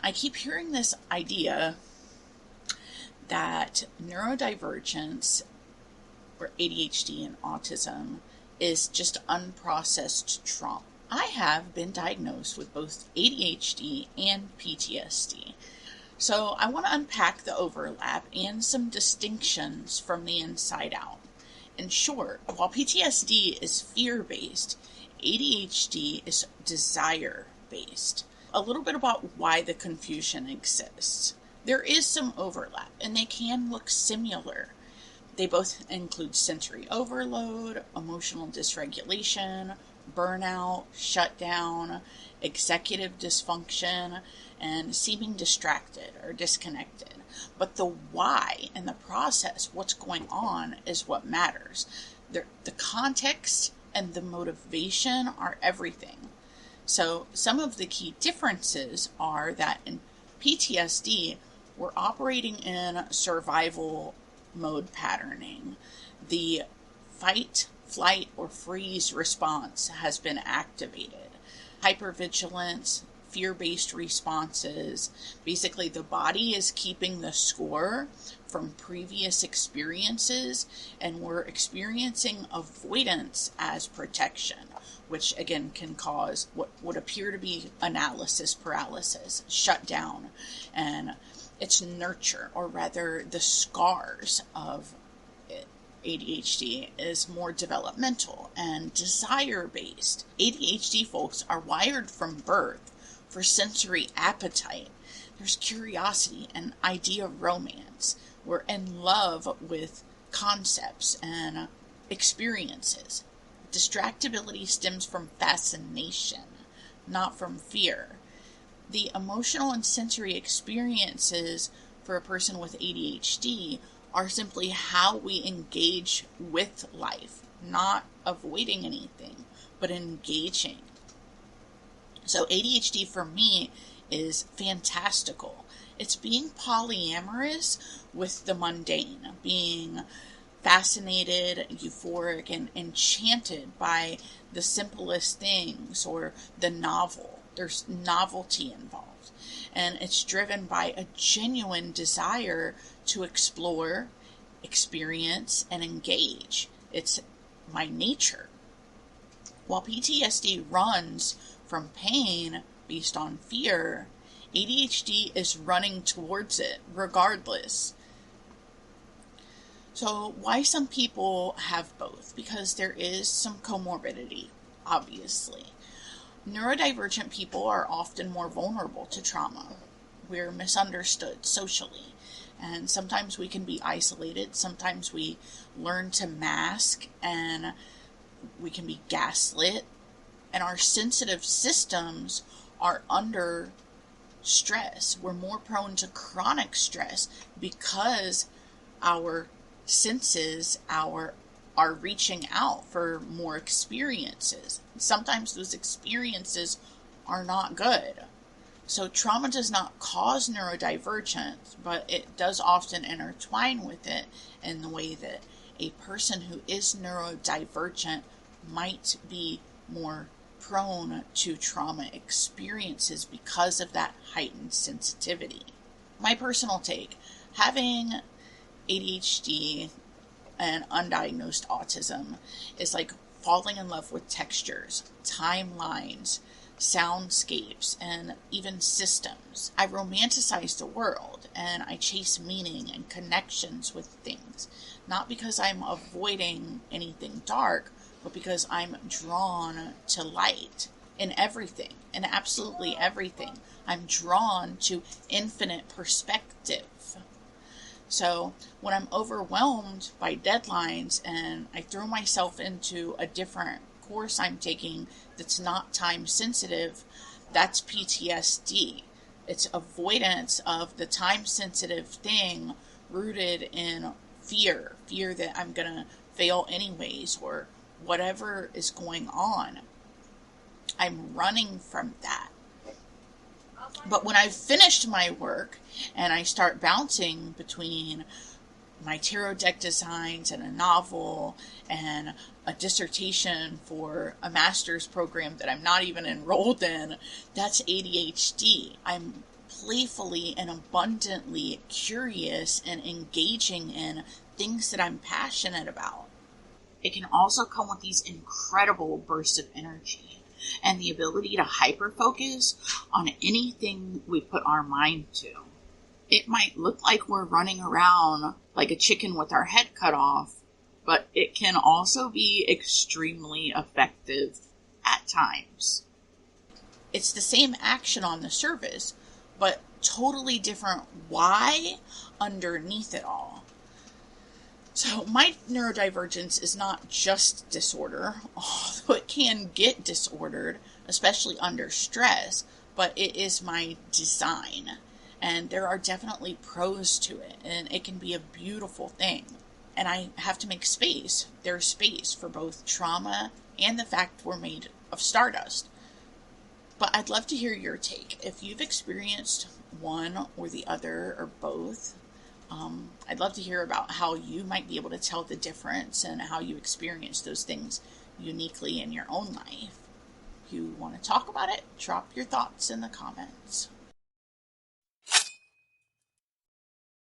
I keep hearing this idea that neurodivergence or ADHD and autism is just unprocessed trauma. I have been diagnosed with both ADHD and PTSD. So I want to unpack the overlap and some distinctions from the inside out. In short, while PTSD is fear-based, ADHD is desire-based. A little bit about why the confusion exists. There is some overlap, and they can look similar. They both include sensory overload, emotional dysregulation, burnout, shutdown, executive dysfunction, and seeming distracted or disconnected. But the why and the process, what's going on, is what matters. The context and the motivation are everything. So some of the key differences are that in PTSD, we're operating in survival mode patterning. The fight, flight, or freeze response has been activated. Hypervigilance, fear-based responses. Basically, the body is keeping the score from previous experiences, and we're experiencing avoidance as protection, which again can cause what would appear to be analysis paralysis, shutdown, and it's nurture, or rather the scars of ADHD is more developmental and desire-based. ADHD folks are wired from birth for sensory appetite. There's curiosity and idea romance. We're in love with concepts and experiences. Distractibility stems from fascination, not from fear. The emotional and sensory experiences for a person with ADHD are simply how we engage with life, not avoiding anything, but engaging. So ADHD for me is fantastical. It's being polyamorous with the mundane, being fascinated, euphoric, and enchanted by the simplest things or the novel. There's novelty involved, and it's driven by a genuine desire to explore, experience, and engage. It's my nature. While PTSD runs from pain based on fear, ADHD is running towards it regardless. So why some people have both? Because there is some comorbidity, obviously. Neurodivergent people are often more vulnerable to trauma. We're misunderstood socially, and sometimes we can be isolated. Sometimes we learn to mask, and we can be gaslit, and our sensitive systems are under stress. We're more prone to chronic stress because our senses are reaching out for more experiences. Sometimes those experiences are not good. So trauma does not cause neurodivergence, but it does often intertwine with it in the way that a person who is neurodivergent might be more prone to trauma experiences because of that heightened sensitivity. My personal take, having ADHD and undiagnosed autism is like falling in love with textures, timelines, soundscapes, and even systems. I romanticize the world, and I chase meaning and connections with things, not because I'm avoiding anything dark, but because I'm drawn to light in everything, in absolutely everything. I'm drawn to infinite perspective. So when I'm overwhelmed by deadlines and I throw myself into a different course I'm taking that's not time sensitive, that's PTSD. It's avoidance of the time sensitive thing rooted in fear that I'm going to fail anyways, or whatever is going on. I'm running from that. But when I've finished my work and I start bouncing between my tarot deck designs and a novel and a dissertation for a master's program that I'm not even enrolled in, that's ADHD. I'm playfully and abundantly curious and engaging in things that I'm passionate about. It can also come with these incredible bursts of energy and the ability to hyper-focus on anything we put our mind to. It might look like we're running around like a chicken with our head cut off, but it can also be extremely effective at times. It's the same action on the surface, but totally different why underneath it all. So my neurodivergence is not just disorder, although it can get disordered, especially under stress, but it is my design. And there are definitely pros to it, and it can be a beautiful thing. And I have to make space. There's space for both trauma and the fact we're made of stardust. But I'd love to hear your take. If you've experienced one or the other or both, I'd love to hear about how you might be able to tell the difference and how you experience those things uniquely in your own life. If you want to talk about it, drop your thoughts in the comments.